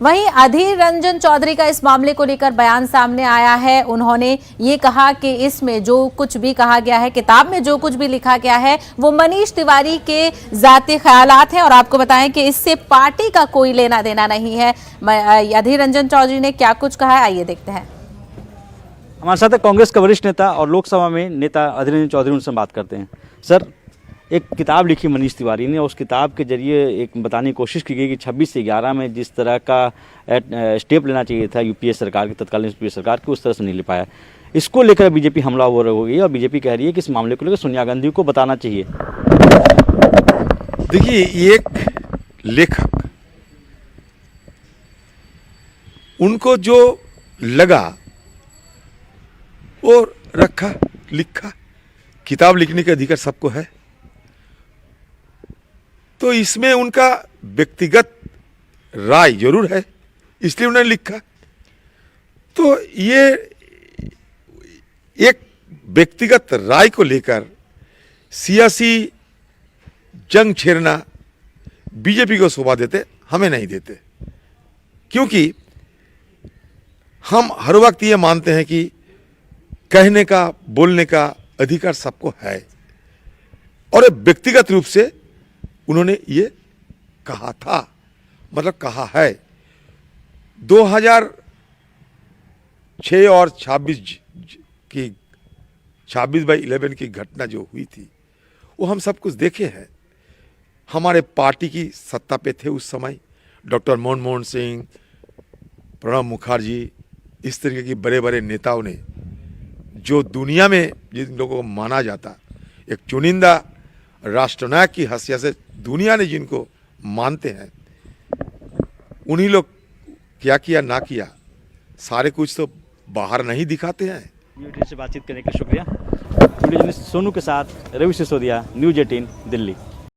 वहीं अधीर रंजन चौधरी का इस मामले को लेकर बयान सामने आया है। उन्होंने ये कहा कि इसमें जो कुछ भी कहा गया है, किताब में जो कुछ भी लिखा गया है, वो मनीष तिवारी के जाती ख्यालात हैं और आपको बताएं कि इससे पार्टी का कोई लेना देना नहीं है। अधीर रंजन चौधरी ने क्या कुछ कहा है, आइए देखते हैं। हमारे साथ कांग्रेस के वरिष्ठ नेता और लोकसभा में नेता अधीर रंजन चौधरी, उनसे बात करते हैं। सर, एक किताब लिखी मनीष तिवारी ने, उस किताब के जरिए एक बताने की कोशिश की गई कि 26 से 11 में जिस तरह का स्टेप लेना चाहिए था यूपीए सरकार की, तत्कालीन यूपीए सरकार की, उस तरह से नहीं ले पाया। इसको लेकर बीजेपी हमलावर हो गई और बीजेपी कह रही है कि इस मामले को लेकर सोनिया गांधी को बताना चाहिए। देखिए, एक लेखक, उनको जो लगा वो रखा, लिखा। किताब लिखने का अधिकार सबको है, तो इसमें उनका व्यक्तिगत राय जरूर है, इसलिए उन्होंने लिखा। तो ये एक व्यक्तिगत राय को लेकर सियासी जंग छेड़ना बीजेपी को शोभा देते, हमें नहीं देते। क्योंकि हम हर वक्त ये मानते हैं कि कहने का, बोलने का अधिकार सबको है, और व्यक्तिगत रूप से उन्होंने ये कहा था, मतलब कहा है। 2006 और 26/11 की घटना जो हुई थी, वो हम सब कुछ देखे हैं। हमारे पार्टी की सत्ता पे थे उस समय डॉक्टर मनमोहन सिंह, प्रणब मुखर्जी, इस तरीके की बड़े बड़े नेताओं ने, जो दुनिया में जिन लोगों को माना जाता, एक चुनिंदा राष्ट्रनायक की हैसियत से दुनिया ने जिनको मानते हैं, उन्हीं लोग क्या किया ना किया, सारे कुछ तो बाहर नहीं दिखाते हैं। न्यूज़ 18 से बातचीत करने का शुक्रिया। वीडियो जर्नलिस्ट सोनू के साथ रवि सिसोदिया, न्यूज़ 18 दिल्ली।